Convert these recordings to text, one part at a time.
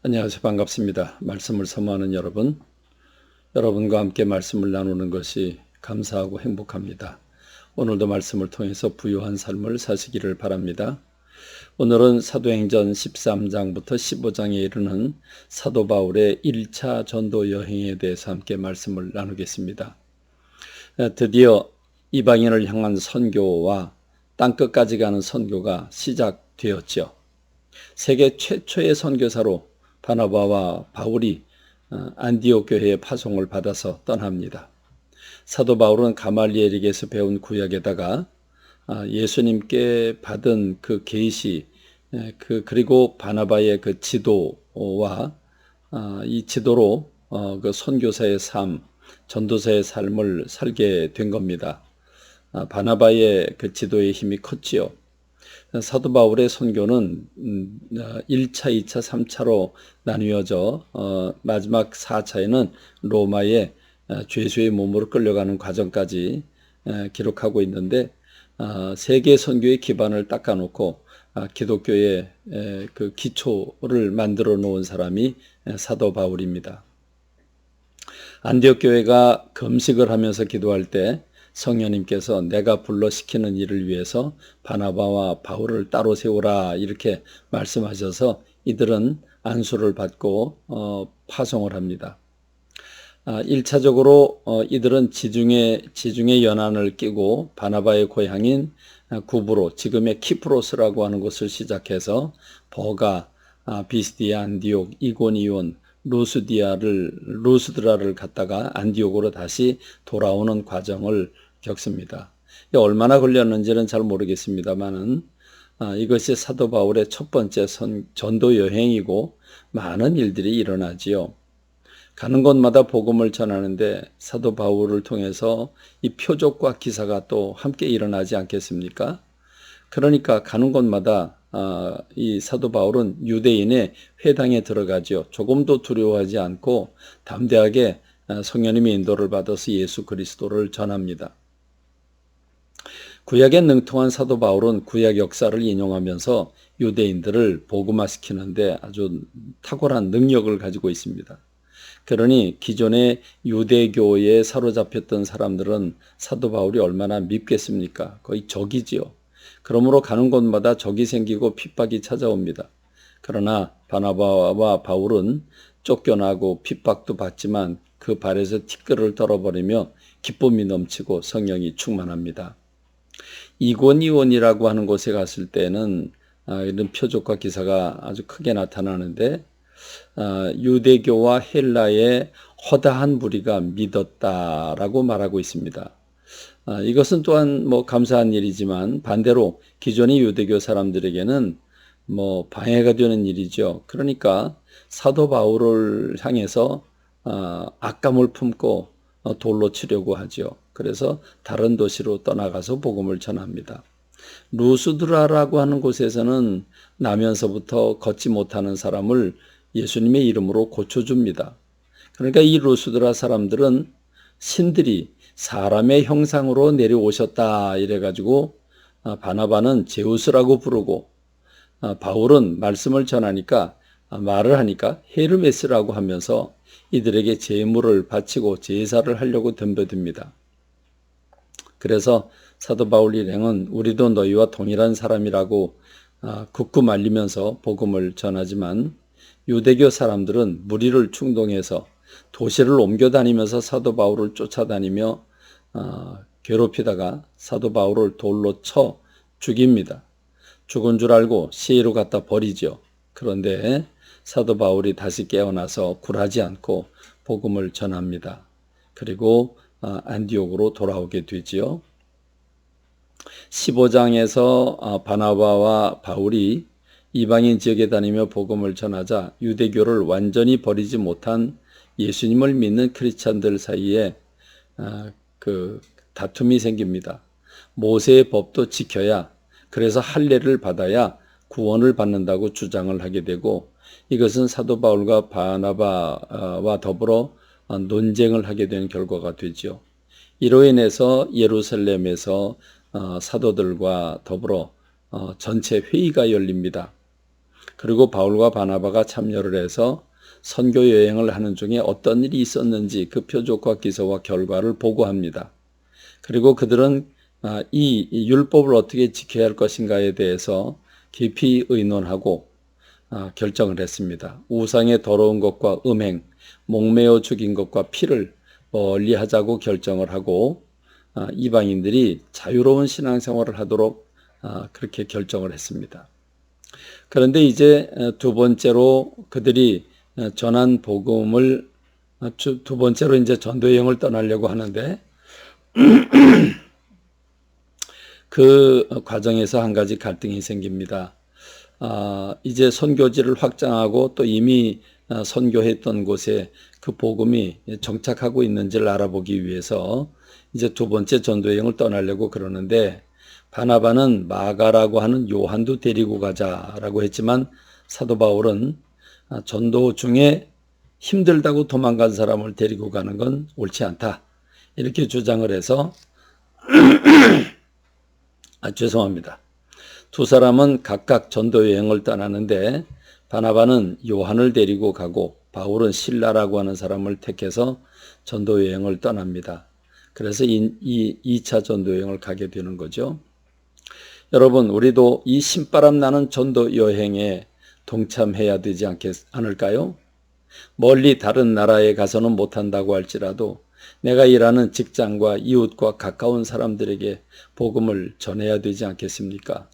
안녕하세요. 반갑습니다. 말씀을 사모하는 여러분과 함께 말씀을 나누는 것이 감사하고 행복합니다. 오늘도 말씀을 통해서 부유한 삶을 사시기를 바랍니다. 오늘은 사도행전 13장부터 15장에 이르는 사도 바울의 1차 전도 여행에 대해서 함께 말씀을 나누겠습니다. 드디어 이방인을 향한 선교와 땅끝까지 가는 선교가 시작되었죠. 세계 최초의 선교사로 바나바와 바울이 안디옥 교회의 파송을 받아서 떠납니다. 사도 바울은 가말리엘에게서 배운 구약에다가 예수님께 받은 그 계시, 그리고 바나바의 그 지도와 이 지도로 그 선교사의 삶, 전도사의 삶을 살게 된 겁니다. 바나바의 그 지도의 힘이 컸지요. 사도 바울의 선교는 1차, 2차, 3차로 나뉘어져 마지막 4차에는 로마의 죄수의 몸으로 끌려가는 과정까지 기록하고 있는데, 세계 선교의 기반을 닦아놓고 기독교의 그 기초를 만들어 놓은 사람이 사도 바울입니다. 안디옥 교회가 금식을 하면서 기도할 때 성령님께서 내가 불러 시키는 일을 위해서 바나바와 바울을 따로 세우라 이렇게 말씀하셔서 이들은 안수를 받고 파송을 합니다. 1차적으로 이들은 지중해 연안을 끼고 바나바의 고향인 구브로, 지금의 키프로스라고 하는 곳을 시작해서 버가, 비스디아, 안디옥, 이고니온, 루스드라를 갔다가 안디옥으로 다시 돌아오는 과정을 겪습니다. 얼마나 걸렸는지는 잘 모르겠습니다만은 이것이 사도 바울의 첫 번째 전도 여행이고 많은 일들이 일어나지요. 가는 곳마다 복음을 전하는데 사도 바울을 통해서 이 표적과 기사가 또 함께 일어나지 않겠습니까? 그러니까 가는 곳마다 이 사도 바울은 유대인의 회당에 들어가죠. 조금도 두려워하지 않고 담대하게 성령님의 인도를 받아서 예수 그리스도를 전합니다. 구약에 능통한 사도 바울은 구약 역사를 인용하면서 유대인들을 복음화시키는데 아주 탁월한 능력을 가지고 있습니다. 그러니 기존의 유대교에 사로잡혔던 사람들은 사도 바울이 얼마나 밉겠습니까? 거의 적이지요. 그러므로 가는 곳마다 적이 생기고 핍박이 찾아옵니다. 그러나 바나바와 바울은 쫓겨나고 핍박도 받지만 그 발에서 티끌을 떨어버리며 기쁨이 넘치고 성령이 충만합니다. 이고니온이라고 하는 곳에 갔을 때는 이런 표적과 기사가 아주 크게 나타나는데, 유대교와 헬라의 허다한 무리가 믿었다라고 말하고 있습니다. 이것은 또한 감사한 일이지만 반대로 기존의 유대교 사람들에게는 방해가 되는 일이죠. 그러니까 사도 바울을 향해서 악감을 품고 돌로 치려고 하죠. 그래서 다른 도시로 떠나가서 복음을 전합니다. 루스드라라고 하는 곳에서는 나면서부터 걷지 못하는 사람을 예수님의 이름으로 고쳐줍니다. 그러니까 이 루스드라 사람들은 신들이 사람의 형상으로 내려오셨다 이래가지고 바나바는 제우스라고 부르고, 바울은 말씀을 전하니까 말을 하니까 헤르메스라고 하면서 이들에게 제물을 바치고 제사를 하려고 덤벼듭니다. 그래서 사도 바울 일행은 우리도 너희와 동일한 사람이라고 굳고 말리면서 복음을 전하지만, 유대교 사람들은 무리를 충동해서 도시를 옮겨 다니면서 사도 바울을 쫓아다니며 괴롭히다가 사도 바울을 돌로 쳐 죽입니다. 죽은 줄 알고 시위로 갖다 버리죠. 그런데 사도 바울이 다시 깨어나서 굴하지 않고 복음을 전합니다. 그리고 안디옥으로 돌아오게 되지요. 15장에서 바나바와 바울이 이방인 지역에 다니며 복음을 전하자 유대교를 완전히 버리지 못한 예수님을 믿는 크리스찬들 사이에 그 다툼이 생깁니다. 모세의 법도 지켜야, 그래서 할례를 받아야 구원을 받는다고 주장을 하게 되고, 이것은 사도 바울과 바나바와 더불어 논쟁을 하게 된 결과가 되죠. 이로 인해서 예루살렘에서 사도들과 더불어 전체 회의가 열립니다. 그리고 바울과 바나바가 참여를 해서 선교 여행을 하는 중에 어떤 일이 있었는지 그 표적과 기사와 결과를 보고합니다. 그리고 그들은 이 율법을 어떻게 지켜야 할 것인가에 대해서 깊이 의논하고 결정을 했습니다. 우상의 더러운 것과 음행, 목매어 죽인 것과 피를 멀리 하자고 결정을 하고 이방인들이 자유로운 신앙생활을 하도록 그렇게 결정을 했습니다. 그런데 이제 두 번째로 그들이 전한 복음을 두 번째로 이제 전도 여행을 떠나려고 하는데 그 과정에서 한 가지 갈등이 생깁니다. 이제 선교지를 확장하고 또 이미 선교했던 곳에 그 복음이 정착하고 있는지를 알아보기 위해서 이제 두 번째 전도 여행을 떠나려고 그러는데 바나바는 마가라고 하는 요한도 데리고 가자라고 했지만 사도 바울은 전도 중에 힘들다고 도망간 사람을 데리고 가는 건 옳지 않다. 이렇게 주장을 해서 죄송합니다. 두 사람은 각각 전도 여행을 떠나는데 바나바는 요한을 데리고 가고 바울은 실라라고 하는 사람을 택해서 전도 여행을 떠납니다. 그래서 이 2차 전도 여행을 가게 되는 거죠. 여러분, 우리도 이 신바람 나는 전도 여행에 동참해야 되지 않을까요? 멀리 다른 나라에 가서는 못한다고 할지라도 내가 일하는 직장과 이웃과 가까운 사람들에게 복음을 전해야 되지 않겠습니까?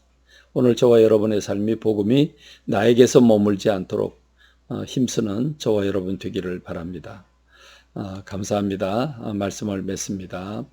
오늘 저와 여러분의 삶이 복음이 나에게서 머물지 않도록 힘쓰는 저와 여러분 되기를 바랍니다. 감사합니다. 말씀을 맺습니다.